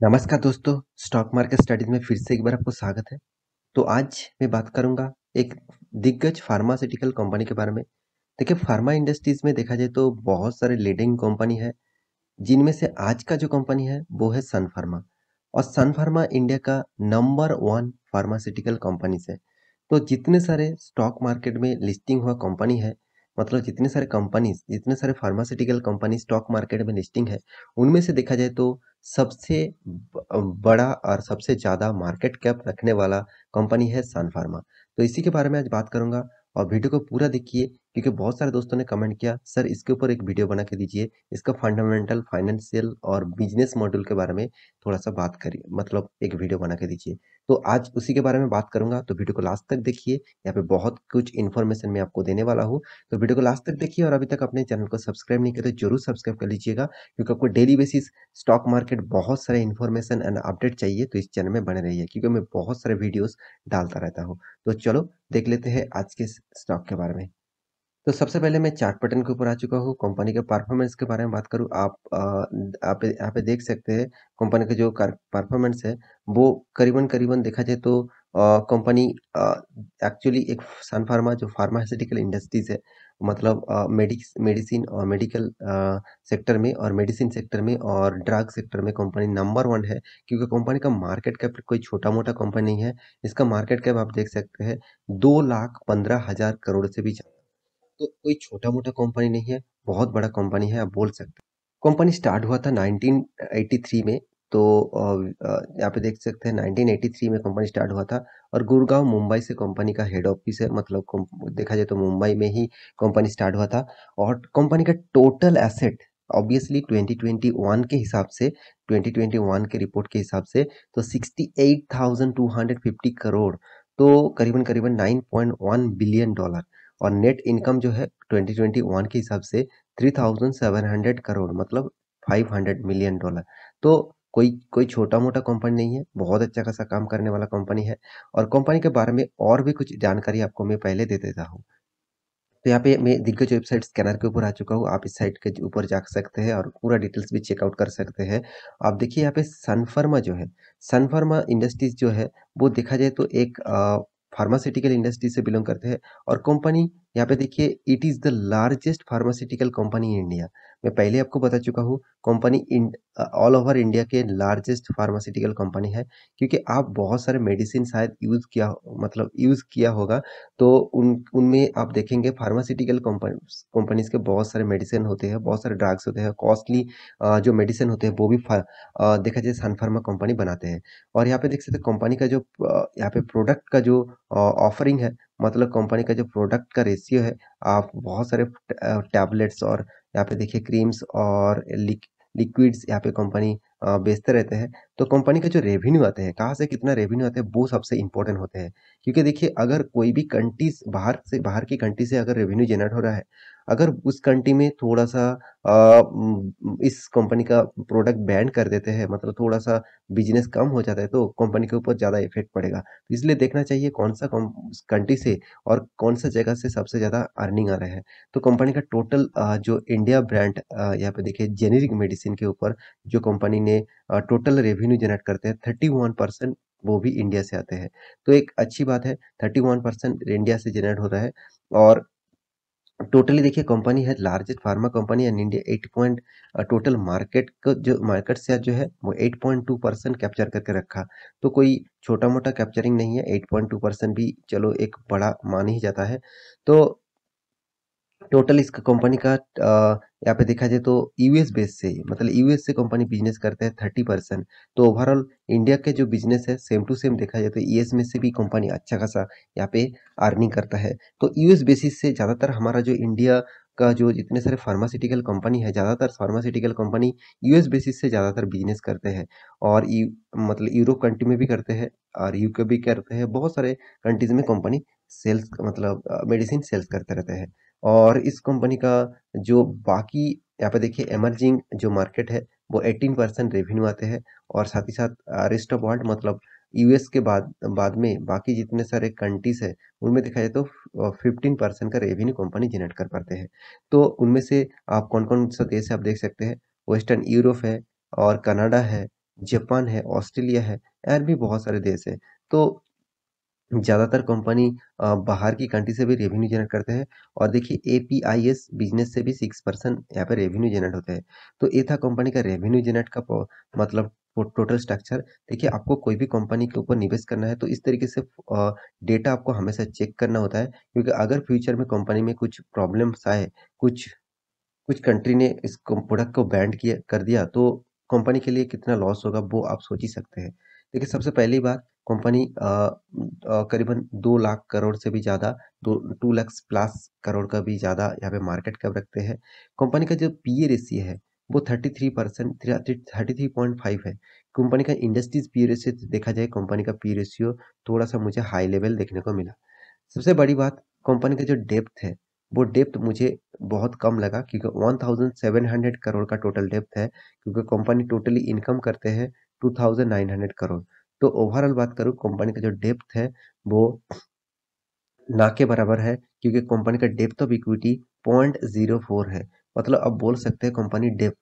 नमस्कार दोस्तों, stock market studies में फिर से एक बार आपको स्वागत है। तो आज मैं बात करूंगा एक दिग्गज फार्मास्यूटिकल कंपनी के बारे में। देखिए, फार्मा इंडस्ट्रीज में देखा जाए तो बहुत सारे लीडिंग कंपनी है, जिनमें से आज का जो कंपनी है वो है सन फार्मा। और सन फार्मा इंडिया का नंबर वन फार्मास्यूटिकल कंपनी है। तो जितने सारे स्टॉक मार्केट में लिस्टिंग हुआ कंपनी है, मतलब जितने सारे फार्मास्यूटिकल कंपनी स्टॉक मार्केट में लिस्टिंग है, उनमें से देखा जाए तो सबसे बड़ा और सबसे ज़्यादा मार्केट कैप रखने वाला कंपनी है सन फार्मा। तो इसी के बारे में आज बात करूंगा और वीडियो को पूरा देखिए, क्योंकि बहुत सारे दोस्तों ने कमेंट किया सर इसके ऊपर एक वीडियो बना के दीजिए, इसका फंडामेंटल फाइनेंशियल और बिजनेस मॉड्यूल के बारे में थोड़ा सा बात करिए, मतलब एक वीडियो बना के दीजिए। तो आज उसी के बारे में बात करूंगा, तो वीडियो को लास्ट तक देखिए। यहाँ पे बहुत कुछ इन्फॉर्मेशन मैं आपको देने वाला हूँ। तो वीडियो को लास्ट तक देखिए और अभी तक अपने चैनल को सब्सक्राइब नहीं किया तो जरूर सब्सक्राइब कर लीजिएगा, क्योंकि आपको डेली बेसिस स्टॉक मार्केट बहुत सारे इन्फॉर्मेशन एंड अपडेट चाहिए तो इस चैनल में बने रहिए, क्योंकि मैं बहुत सारे वीडियोस डालता रहता हूँ। तो चलो देख लेते हैं आज के स्टॉक के बारे में। तो सबसे पहले मैं चार्ट पैटर्न के ऊपर आ चुका हूँ। कंपनी के परफॉर्मेंस के बारे में बात करूँ, आप यहाँ पे देख सकते हैं कंपनी का जो परफॉर्मेंस है वो करीबन करीबन देखा जाए तो कंपनी एक्चुअली एक सन फार्मा जो फार्मास्यूटिकल इंडस्ट्रीज है, मतलब मेडिसिन और मेडिकल सेक्टर में और मेडिसिन सेक्टर में और ड्रग सेक्टर में कंपनी नंबर वन है, क्योंकि कंपनी का मार्केट कैप कोई छोटा मोटा कंपनी नहीं है। इसका मार्केट कैप आप देख सकते हैं 2,15,000 करोड़ से भी, तो कोई छोटा-मोटा कंपनी नहीं है, बहुत बड़ा कंपनी है आप बोल सकते हैं। कंपनी स्टार्ट हुआ था 1983 में। तो यहाँ पे देख सकते हैं 1983 में कंपनी स्टार्ट हुआ था और गुड़गांव मुंबई से कंपनी का हेड ऑफिस है, मतलब देखा जाए तो मुंबई में ही कंपनी स्टार्ट हुआ था। और कंपनी का टोटल एसेट ऑब्वियसली 2021 के हिसाब से, 2021 के रिपोर्ट के हिसाब से तो 68,250 करोड़, तो करीबन करीबन 9.1 बिलियन डॉलर। और नेट इनकम जो है 2021 के हिसाब से 3,700 करोड़, मतलब 500 मिलियन डॉलर। तो कोई कोई छोटा मोटा कंपनी नहीं है, बहुत अच्छा खासा काम करने वाला कंपनी है। और कंपनी के बारे में और भी कुछ जानकारी आपको मैं पहले दे देता हूँ। तो यहाँ पे मैं दिग्गज वेबसाइट स्कैनर के ऊपर आ चुका हूँ, आप इस साइट के ऊपर जा सकते हैं और पूरा डिटेल्स भी चेकआउट कर सकते हैं। आप देखिए यहाँ पे सन फार्मा जो है, सन फार्मा इंडस्ट्रीज जो है वो देखा जाए तो एक फार्मास्यूटिकल इंडस्ट्री से बिलोंग करते हैं। और कंपनी यहाँ पे देखिए, it is the largest pharmaceutical company in India. मैं पहले आपको बता चुका हूँ, कंपनी ऑल ओवर इंडिया के लार्जेस्ट फार्मास्यूटिकल कंपनी है, क्योंकि आप बहुत सारे मेडिसिन शायद यूज किया होगा। तो उन उनमें आप देखेंगे फार्मास्यूटिकल कंपनीज के बहुत सारे मेडिसिन होते हैं, बहुत सारे ड्रग्स होते हैं, कॉस्टली जो मेडिसिन होते हैं वो भी देखा जाए सन फार्मा कंपनी बनाते हैं। और यहाँ पे देख सकते हैं कंपनी का जो यहाँ पे प्रोडक्ट का जो ऑफरिंग है, मतलब कंपनी का जो प्रोडक्ट का रेशियो है, आप बहुत सारे टैबलेट्स और यहाँ पे देखिए क्रीम्स और लिक्विड्स यहाँ पे कंपनी बेचते रहते हैं। तो कंपनी का जो रेवेन्यू आते हैं, कहाँ से कितना रेवेन्यू आते हैं, वो सबसे इंपॉर्टेंट होते हैं। क्योंकि देखिए, अगर कोई भी कंट्रीज बाहर की कंट्री से अगर रेवेन्यू जनरेट हो रहा है, अगर उस कंट्री में थोड़ा सा इस कंपनी का प्रोडक्ट बैन कर देते हैं, मतलब थोड़ा सा बिजनेस कम हो जाता है, तो कंपनी के ऊपर ज़्यादा इफेक्ट पड़ेगा। तो इसलिए देखना चाहिए कौन सा कंट्री से और कौन सा जगह से सबसे ज़्यादा अर्निंग आ रहा है। तो कंपनी का टोटल जो इंडिया ब्रांड, यहाँ पे देखिए जेनेरिक मेडिसिन के ऊपर जो कंपनी ने टोटल रेवेन्यू जनरेट करते हैं 31%, वो भी इंडिया से आते हैं। तो एक अच्छी बात है, 31% इंडिया से जनरेट हो रहा है। और टोटली देखिए, कंपनी है largest pharma company in India. 8 point total market का जो मार्केट शेयर जो है वो 8.2% कैप्चर करके रखा। तो कोई छोटा मोटा कैप्चरिंग नहीं है, 8.2% भी चलो एक बड़ा मान ही जाता है। तो टोटल इसका कंपनी का यहाँ पे देखा जाए तो यूएस बेस से, मतलब यूएस से कंपनी बिजनेस करते हैं 30%। तो ओवरऑल इंडिया के जो बिजनेस है सेम टू सेम देखा जाए तो यूएस में से भी कंपनी अच्छा खासा यहाँ पे अर्निंग करता है। तो यूएस बेसिस से ज़्यादातर हमारा जो इंडिया का जो जितने सारे फार्मास्यूटिकल कंपनी है, ज़्यादातर फार्मास्यूटिकल कंपनी यूएस बेसिस से ज़्यादातर बिजनेस करते हैं। और मतलब यूरोप कंट्री में भी करते हैं और यूके भी करते हैं, बहुत सारे कंट्रीज में कंपनी सेल्स, मतलब मेडिसिन सेल्स करते रहते हैं। और इस कंपनी का जो बाकी यहाँ पे देखिए इमर्जिंग जो मार्केट है वो 18% रेवेन्यू आते हैं। और साथ ही साथ रेस्ट ऑफ वर्ल्ड, मतलब यूएस के बाद बाद में बाकी जितने सारे कंट्रीज है, उनमें देखा जाए तो 15% का रेवेन्यू कंपनी जनरेट कर पाते हैं। तो उनमें से आप कौन कौन सा देश है आप देख सकते हैं, वेस्टर्न यूरोप है और कनाडा है जापान है, ऑस्ट्रेलिया है और भी बहुत सारे देश हैं। तो ज़्यादातर कंपनी बाहर की कंट्री से भी रेवेन्यू जनरेट करते हैं और देखिए एपीआईएस बिज़नेस से भी 6% यहाँ पे रेवेन्यू जनरेट होते हैं। तो ये था कंपनी का रेवेन्यू जनरेट का मतलब वो टोटल स्ट्रक्चर। देखिए आपको कोई भी कंपनी के ऊपर निवेश करना है तो इस तरीके से डेटा आपको हमेशा चेक करना होता है क्योंकि अगर फ्यूचर में कंपनी में कुछ प्रॉब्लम्स आए, कुछ कुछ कंट्री ने इस प्रोडक्ट को बैंड किया कर दिया तो कंपनी के लिए कितना लॉस होगा वो आप सोच ही सकते हैं। देखिए सबसे पहली बात कंपनी करीबन 2 लाख करोड़ से भी ज़्यादा 2 लाख प्लस करोड़ का भी ज़्यादा यहाँ पे मार्केट कैप रखते हैं। कंपनी का जो पीई रेशियो है वो 33% 33.5 है। कंपनी का इंडस्ट्रीज पीई रेशियो देखा जाए कंपनी का पीई रेशियो थोड़ा सा मुझे हाई लेवल देखने को मिला। सबसे बड़ी बात कंपनी का जो डेप्थ है, वो डेप्थ मुझे बहुत कम लगा क्योंकि 1700 करोड़ का टोटल डेप्थ है क्योंकि कंपनी टोटली इनकम करते हैं 2900 करोड़। तो ओवरऑल बात करूँ कंपनी का जो डेप्थ है वो ना के बराबर है क्योंकि कंपनी का डेप्थ ऑफ इक्विटी 0.04 है। मतलब आप बोल सकते हैं कंपनी डेप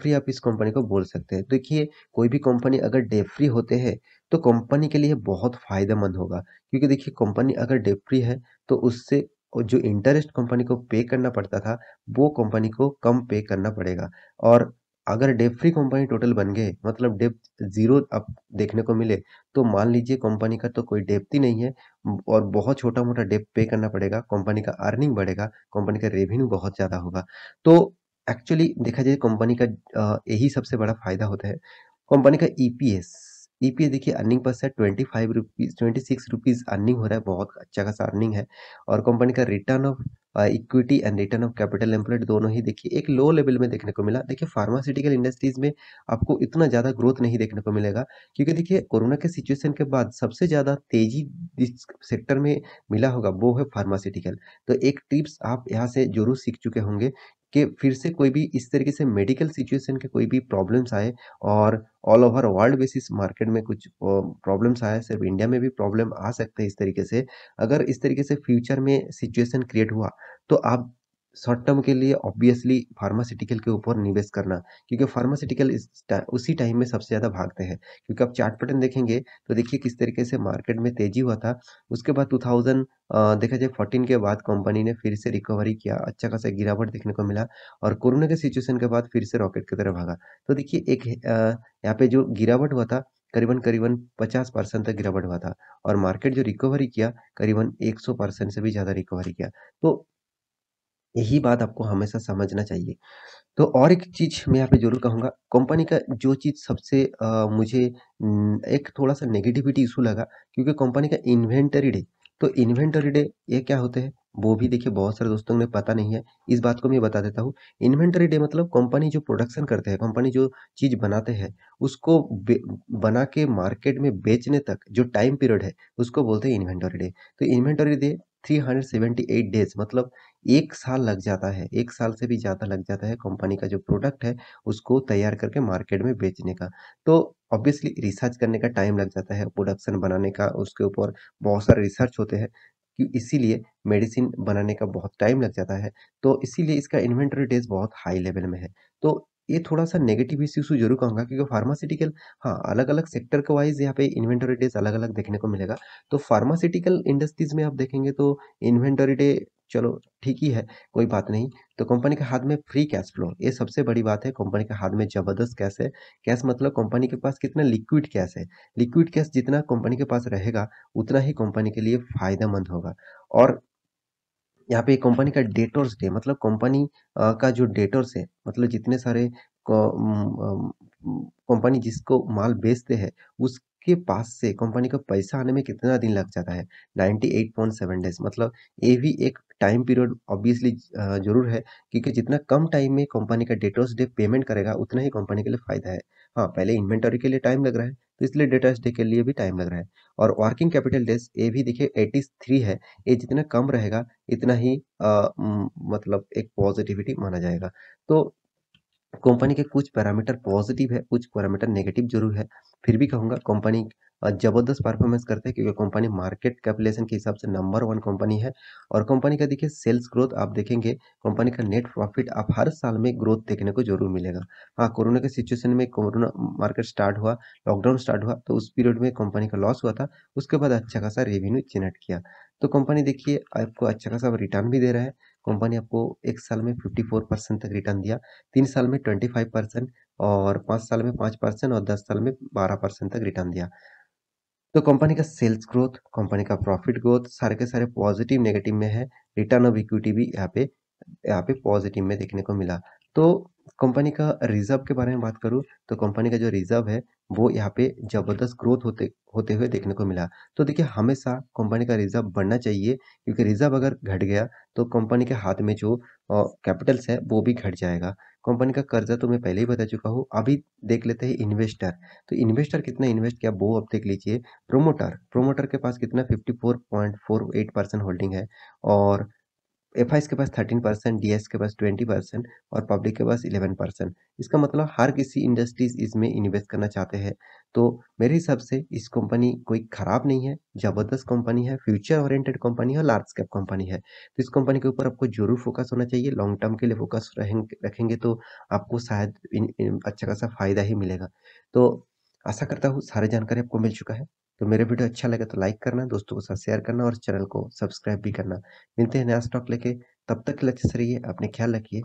फ्री आप इस कंपनी को बोल सकते हैं। देखिए कोई भी कंपनी अगर डेप फ्री होते हैं तो कंपनी के लिए बहुत फायदेमंद होगा क्योंकि देखिए कंपनी अगर डेप फ्री है तो उससे जो इंटरेस्ट कंपनी को पे करना पड़ता था वो कंपनी को कम पे करना पड़ेगा। और अगर डेप फ्री कंपनी टोटल बन गए मतलब डेप जीरो अब देखने को मिले तो मान लीजिए कंपनी का तो कोई डेप्थ ही नहीं है और बहुत छोटा-मोटा डेब्ट पे करना पड़ेगा, कंपनी का अर्निंग बढ़ेगा, कंपनी का रेवेन्यू बहुत ज़्यादा होगा। तो एक्चुअली देखा जाए कंपनी का यही सबसे बड़ा फ़ायदा होता है। कंपनी का ईपीएस, ईपीएस देखिए अर्निंग पर से 25 रुपीज़ 26 रुपीज़ अर्निंग हो रहा है, बहुत अच्छा खासा अर्निंग है और कंपनी का return of equity and return of capital employed दोनों ही देखिए एक लो लेवल में देखने को मिला। देखिए फार्मास्यूटिकल इंडस्ट्रीज़ में आपको इतना ज़्यादा ग्रोथ नहीं देखने को मिलेगा क्योंकि देखिए कोरोना के सिचुएशन के बाद सबसे ज़्यादा तेज़ी जिस सेक्टर में मिला होगा वो है फार्मास्यूटिकल। तो एक टिप्स आप यहाँ से ज़रूर सीख चुके होंगे कि फिर से कोई भी इस तरीके से मेडिकल सिचुएशन के कोई भी प्रॉब्लम्स आए और all over world basis market में कुछ प्रॉब्लम्स आए, सिर्फ इंडिया में भी प्रॉब्लम आ सकते हैं इस तरीके से। अगर इस तरीके से फ्यूचर में सिचुएशन क्रिएट हुआ, तो आप शॉर्ट टर्म के लिए ऑब्वियसली फार्मास्यूटिकल के ऊपर निवेश करना क्योंकि फार्मास्यूटिकल उसी टाइम में सबसे ज़्यादा भागते हैं। क्योंकि आप चार्ट पैटर्न देखेंगे तो देखिए किस तरीके से मार्केट में तेज़ी हुआ था। उसके बाद 2000 देखा जाए 14 के बाद कंपनी ने फिर से रिकवरी किया, अच्छा खासा गिरावट देखने को मिला और कोरोना के सिचुएशन के बाद फिर से रॉकेट की तरह भागा। तो देखिए एक यहाँ पे जो गिरावट हुआ था करीबन-करीबन 50% तक गिरावट हुआ था और मार्केट जो रिकवरी किया करीबन 100% से भी ज़्यादा रिकवरी किया। तो यही बात आपको हमेशा समझना चाहिए। तो और एक चीज़ मैं यहाँ पे ज़रूर कहूँगा, कंपनी का जो चीज़ सबसे मुझे एक थोड़ा-सा नेगेटिविटी इश्यू लगा क्योंकि कंपनी का इन्वेंटरी डे, तो इन्वेंटरी डे ये क्या होते हैं? वो भी देखिए बहुत सारे दोस्तों ने पता नहीं है, इस बात को मैं बता देता हूँ। इन्वेंटरी डे मतलब कंपनी जो प्रोडक्शन करते हैं, कंपनी जो चीज़ बनाते हैं, उसको बना के मार्केट में बेचने तक जो टाइम पीरियड है, उसको बोलते हैं इन्वेंटरी डे। तो इन्वेंटरी डे 378 डेज़ मतलब 1 साल लग जाता है, 1 साल से भी ज़्यादा लग जाता है कंपनी का जो प्रोडक्ट है, उसको तैयार करके मार्केट में बेचने का। तो ऑब्वियसली रिसर्च करने का टाइम लग जाता है, प्रोडक्शन बनाने का, उसके ऊपर बहुत सारे रिसर्च होते हैं, कि इसीलिए मेडिसिन बनाने का बहुत टाइम लग जाता है। तो इसीलिए इसका इन्वेंटरी डेज़ बहुत हाई लेवल में है। तो ये थोड़ा-सा नेगेटिव इश्यू ज़रूर कहूँगा क्योंकि फार्मास्यूटिकल हाँ, अलग-अलग सेक्टर के वाइज़ यहाँ पे इन्वेंटरी डेज़ अलग-अलग देखने को मिलेगा। तो फार्मास्यूटिकल इंडस्ट्रीज़ में आप देखेंगे तो इन्वेंटरी डे चलो ठीक ही है, कोई बात नहीं। तो कंपनी के हाथ में फ्री कैश फ्लो, ये सबसे बड़ी बात है, कंपनी के हाथ में ज़बरदस्त कैश है। कैश मतलब कंपनी के पास कितना लिक्विड कैश है। लिक्विड कैश जितना कंपनी के पास रहेगा, उतना ही कंपनी के लिए फ़ायदेमंद होगा। और यहाँ पे कंपनी का डेटर्स डे मतलब कंपनी का जो डेटर्स है मतलब जितने सारे कंपनी जिसको माल बेचते हैं उसके पास से कंपनी का पैसा आने में कितना दिन लग जाता है 98.7 डेज मतलब ये भी एक टाइम पीरियड ऑब्वियसली जरूर है क्योंकि जितना कम टाइम में कंपनी का डेटर्स डे पेमेंट करेगा उतना ही कंपनी के लिए फायदा है। हाँ पहले इन्वेंटरी के लिए टाइम लग रहा है तो इसलिए डेटर्स डे के लिए भी टाइम लग रहा है। और वर्किंग कैपिटल डेज ये भी देखिए 83 है। ये जितना कम रहेगा इतना ही मतलब एक पॉजिटिविटी माना जाएगा। तो कंपनी के कुछ पैरामीटर पॉजिटिव है, कुछ पैरामीटर नेगेटिव ज़रूर है। फिर भी कहूँगा कंपनी ज़बरदस्त परफॉर्मेंस करते हैं क्योंकि कंपनी मार्केट कैपिटलाइजेशन के हिसाब से नंबर 1 कंपनी है और कंपनी का देखिए सेल्स ग्रोथ आप देखेंगे, कंपनी का नेट प्रॉफिट आप हर साल में ग्रोथ देखने को ज़रूर मिलेगा। हाँ, कोरोना के सिचुएशन में कोरोना मार्केट स्टार्ट हुआ, लॉकडाउन स्टार्ट हुआ तो उस पीरियड में कंपनी का लॉस हुआ था, उसके बाद अच्छा खासा रेवेन्यू जनरेट किया। तो कंपनी देखिए आपको अच्छा खासा रिटर्न भी दे रहा है। कंपनी आपको 1 साल में 54% तक रिटर्न दिया, 3 साल में 25% और 5 साल में 5% और 10 साल में 12% तक रिटर्न दिया। तो कंपनी का सेल्स ग्रोथ, कंपनी का प्रॉफिट ग्रोथ सारे के सारे पॉजिटिव नेगेटिव में है। रिटर्न ऑफ इक्विटी भी यहाँ पे पॉजिटिव में देखने को मिला। तो कंपनी का रिज़र्व के बारे में बात करूँ, तो कंपनी का जो रिज़र्व है, वो यहाँ पे ज़बरदस्त ग्रोथ होते होते हुए देखने को मिला। तो देखिए हमेशा कंपनी का रिज़र्व बढ़ना चाहिए क्योंकि रिज़र्व अगर घट गया, तो कंपनी के हाथ में जो कैपिटल्स है, वो भी घट जाएगा। कंपनी का कर्ज़ा तो मैं पहले ही बता चुका हूँ। अभी देख लेते हैं इन्वेस्टर। तो इन्वेस्टर कितना इन्वेस्ट किया, वो आप देख लीजिए। प्रोमोटर के पास कितना 54.48% होल्डिंग है और एफआईज़ के पास 13%, डीएस के पास 20% और पब्लिक के पास 11%। इसका मतलब हर किसी इंडस्ट्रीज़ इसमें इन्वेस्ट करना चाहते हैं। तो मेरे हिसाब से इस कंपनी कोई खराब नहीं है, ज़बरदस्त कंपनी है, फ्यूचर ओरिएंटेड कंपनी है और लार्ज कैप कंपनी है। तो इस कंपनी के ऊपर आपको ज़रूर फोकस होना चाहिए, लॉन्ग टर्म के लिए फोकस रखेंगे तो आपको शायद इन इन अच्छा खासा फ़ायदा ही मिलेगा। तो आशा करता हूँ सारी जानकारी आपको मिल चुका है। तो मेरा वीडियो अच्छा लगा तो लाइक करना, दोस्तों के साथ शेयर करना और चैनल को सब्सक्राइब भी करना। मिलते हैं नया स्टॉक लेके, तब तक के लिए अच्छे से रहिए, अपने ख्याल रखिए।